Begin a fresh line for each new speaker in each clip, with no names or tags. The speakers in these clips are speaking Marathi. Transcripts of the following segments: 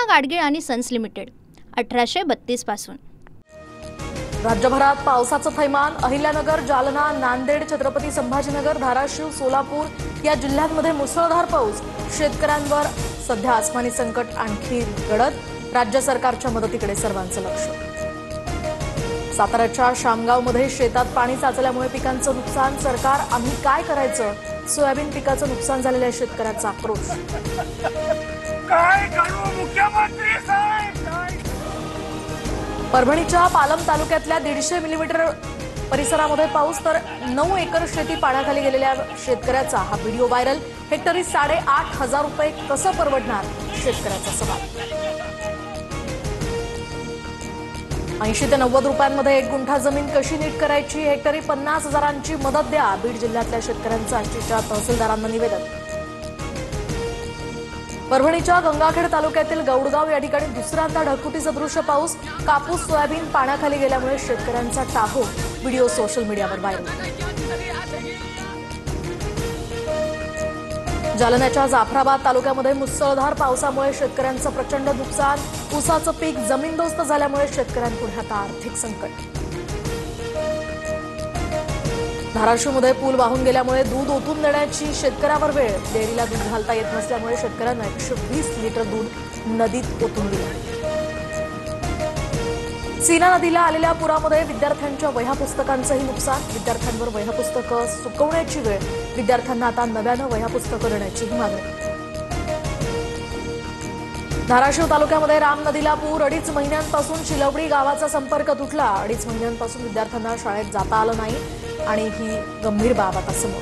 कृष्णा गाडगीळ आणि सन्स लिमिटेड 1832 पासून।
राज्यभरात पावसाचं थैमान। अहिल्यानगर, जालना, नांदेड, छत्रपती संभाजीनगर, धाराशिव, सोलापूर या जिल्ह्यांमध्ये मुसळधार पाऊस। शेतकऱ्यांवर सध्या आसमानी संकट आणखी गडद। राज्य सरकारच्या मदतीकडे सर्वांचं लक्ष। साताऱ्याच्या शामगावमध्ये शेतात पाणी साचल्यामुळे पिकांचं नुकसान। सरकार आम्ही काय करायचं? सोयाबीन पिकाचं नुकसान झालेल्या शेतकऱ्यांचा आक्रोश।
काय करू मुख्यमंत्री साहेब?
परभणीच्या पालम तालुक्यातल्या 150 मिलीमीटर परिसरामध्ये पाऊस, तर 9 एकर शेती पाण्याखाली गेलेल्या शेतकऱ्याचा हा व्हिडिओ व्हायरल। हेक्टरी 8,500 रुपये कसं परवडणार? शेतकऱ्याचा सवाल। 80 ते 90 रुपयांमध्ये 1 गुंठा जमीन कशी नीट करायची? हेक्टरी 50,000ची मदत द्या। बीड जिल्ह्यातल्या शेतकऱ्यांचं आष्टीच्या तहसीलदारांना निवेदन। परभणीच्या गंगाखेड तालुक्यातील गौडगाव या ठिकाणी दुसऱ्यांदा ढगफुटीसदृश पाऊस। कापूस, सोयाबीन पाण्याखाली गेल्यामुळे शेतकऱ्यांचा टाहो। व्हिडिओ सोशल मीडियावर व्हायरल। जालन्याच्या जाफराबाद तालुक्यामध्ये मुसळधार पावसामुळे शेतकऱ्यांचं प्रचंड नुकसान। ऊसाचं पीक जमीनदोस्त झाल्यामुळे शेतकऱ्यांपुढे आता आर्थिक संकट। धाराशिवमध्ये पूल वाहून गेल्यामुळे दूध ओतून देण्याची शेतकऱ्यावर वेळ। डेअरीला दूध घालता येत नसल्यामुळे शेतकऱ्यांना 120 लिटर दूध नदीत ओतून दिलं। सीना नदीला आलेल्या पुरामध्ये विद्यार्थ्यांच्या वह्या पुस्तकांचंही नुकसान। विद्यार्थ्यांवर वह्या पुस्तकं सुकवण्याची वेळ। विद्यार्थ्यांना आता नव्यानं वह्या पुस्तकं देण्याचीही मागणी। धाराशिव तालुक्यामध्ये राम नदीला पूर। 2.5 महिन्यांपासून शिलवडी गावाचा संपर्क तुटला। 2.5 महिन्यांपासून विद्यार्थ्यांना शाळेत जाता आलं नाही आणि ही गंभीर बाब आता समोर।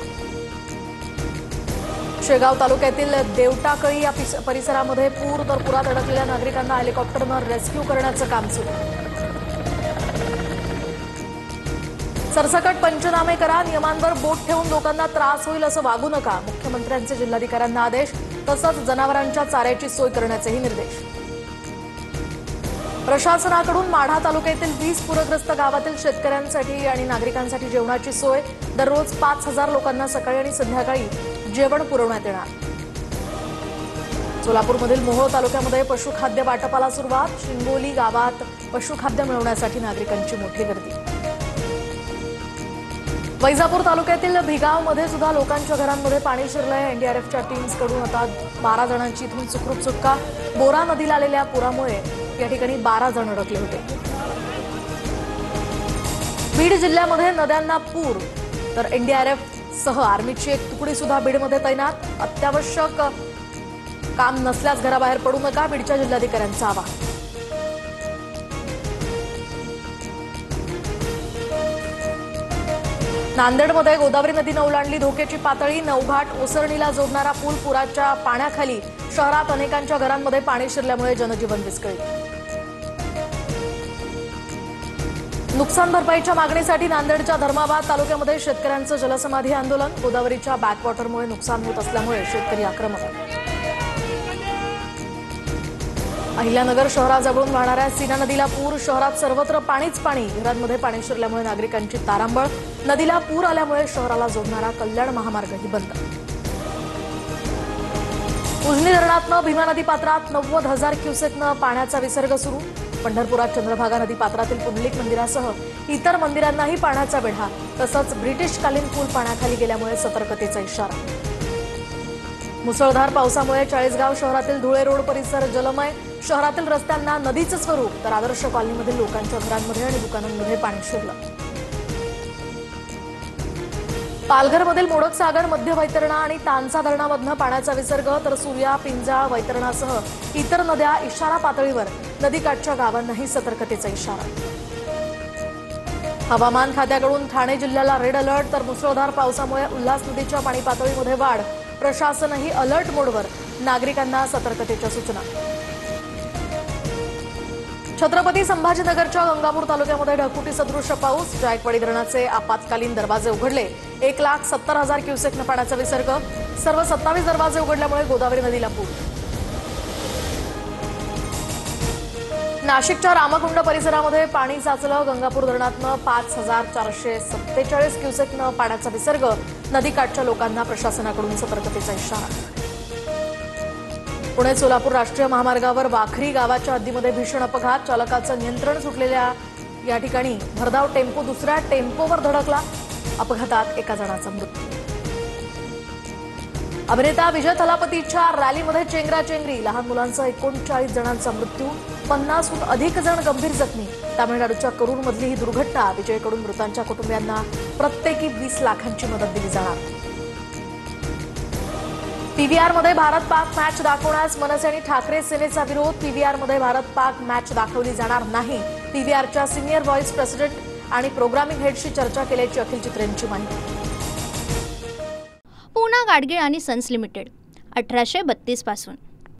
शेगाव तालुक्यातील देवटाकळी या परिसरामध्ये पूर, तर पुरात अडकलेल्या नागरिकांना हेलिकॉप्टरनं रेस्क्यू करण्याचं काम सुरू। सरसकट पंचनामे करा। नियमांवर बोट ठेवून लोकांना त्रास होईल असं वागू नका। मुख्यमंत्र्यांचे जिल्हाधिकाऱ्यांना आदेश। तसंच जनावरांच्या चाऱ्याची सोय करण्याचेही निर्देश। प्रशासनाकडून माढा तालुक्यातील 20 पूरग्रस्त गावातील शेतकऱ्यांसाठी आणि नागरिकांसाठी जेवणाची सोय। दररोज 5,000 लोकांना सकाळी आणि संध्याकाळी जेवण पुरवण्यात येणार। सोलापूरमधील मोहोळ तालुक्यामध्ये पशुखाद्य वाटपाला सुरुवात। शिंगोली गावात पशुखाद्य मिळवण्यासाठी नागरिकांची मोठी गर्दी। वैजापूर तालुक्यातील भिगावमध्ये सुद्धा लोकांच्या घरांमध्ये पाणी शिरलंय। एनडीआरएफच्या टीम्सकडून आता 12 जणांची इथून सुखरूप सुटका। बोरा नदीला आलेल्या पुरामुळे या ठिकाणी 12 जण अडकले होते। बीड जिल्ह्यामध्ये नद्यांना पूर, तर एनडीआरएफ सह आर्मीची एक तुकडी सुद्धा बीडमध्ये तैनात। अत्यावश्यक काम नसल्यास घराबाहेर पडू नका, बीडच्या जिल्हाधिकाऱ्यांचं आवाहन। नांदेडमध्ये गोदावरी नदीनं ओलांडली धोक्याची पातळी। नवघाट ओसरणीला जोडणारा पूल पुराच्या पाण्याखाली। शहरात अनेकांच्या घरांमध्ये पाणी शिरल्यामुळे जनजीवन विस्कळीत। नुकसान भरपाईच्या मागणीसाठी नांदेडच्या धर्माबाद तालुक्यामध्ये शेतकऱ्यांचं जलसमाधी आंदोलन। गोदावरीच्या बॅकवॉटरमुळे नुकसान होत असल्यामुळे शेतकरी आक्रमक। अहिल्यानगर शहराजवळून वाहणाऱ्या सीना नदीला पूर। शहरात सर्वत्र पाणीच पाणी। घरांमध्ये पाणी शिरल्यामुळे नागरिकांची तारांबळ। नदीला पूर आल्यामुळे शहराला जोडणारा कल्याण महामार्गही बंद। उजनी धरणातनं भीमा नदी पात्रात 90,000 क्युसेकनं पाण्याचा विसर्ग सुरू। पंढरपुरात चंद्रभागा नदी पात्रातील पुंडलिक मंदिरासह इतर मंदिरांनाही पाण्याचा वेढा। तसंच ब्रिटिशकालीन पूल पाण्याखाली गेल्यामुळे सतर्कतेचा इशारा। मुसळधार पावसामुळे चाळीसगाव शहरातील धुळे रोड परिसर जलमय। शहरातील रस्त्यांना नदीचं स्वरूप, तर आदर्श कॉलनीमधील लोकांच्या घरांमध्ये आणि दुकानांमध्ये पाणी शिरलं। पालघरमधील मोडकसागर, मध्य वैतरणा आणि तानसा धरणामधनं पाण्याचा विसर्ग, तर सूर्या, पिंजाळ, वैतरणासह इतर नद्या इशारा पातळीवर। नदीकाठच्या गावांनाही सतर्कतेचा इशारा। हवामान खात्याकडून ठाणे जिल्ह्याला रेड अलर्ट, तर मुसळधार पावसामुळे उल्हास नदीच्या पाणी पातळीमध्ये वाढ। प्रशासनही अलर्ट मोडवर। नागरिकांना सतर्कतेच्या सूचना। छत्रपती संभाजीनगरच्या गंगापूर तालुक्यामध्ये ढगफुटीसदृश पाऊस। जायकवाडी धरणाचे आपत्कालीन दरवाजे उघडले। 1,70,000 क्युसेकनं पाण्याचा विसर्ग। सर्व 27 दरवाजे उघडल्यामुळे गोदावरी नदीला पूर। नाशिकच्या रामकुंड परिसरामध्ये पाणी साचलं। गंगापूर धरणातनं 5,447 क्युसेकनं पाण्याचा विसर्ग। नदीकाठच्या लोकांना प्रशासनाकडून सतर्कतेचा इशारा। पुणे सोलापूर राष्ट्रीय महामार्गावर वाखरी गावाच्या हद्दीमध्ये भीषण अपघात. चालकाचं नियंत्रण सुटलेल्या या ठिकाणी भरधाव टेम्पो दुसऱ्या टेम्पोवर धडकला. अपघातात एका जणाचा मृत्यू. अभिनेता विजय थलापतीच्या रॅलीमध्ये चेंगराचेंगरी. लहान मुलांसह 39 जणांचा मृत्यू, 50हून अधिक जण गंभीर जखमी. तामिळनाडूच्या करूरमधली ही दुर्घटना. विजयकडून मृतांच्या कुटुंबियांना प्रत्येकी 20 लाखांची मदत दिली जाणार. पीव्हीआरमध्ये भारत पाक मॅच दाखवण्यास मनसे आणि ठाकरे सेनेचा विरोध. पीव्हीआरमध्ये भारत पाक मॅच दाखवली जाणार नाही. पीव्हीआरच्या सिनियर व्हाईस प्रेसिडेंट आणि प्रोग्रामिंग हेडशी चर्चा केल्याची अखिल चित्रेंची माहिती.
पूना गाडगीळ आणि सन्स लिमिटेड 1832 पासून.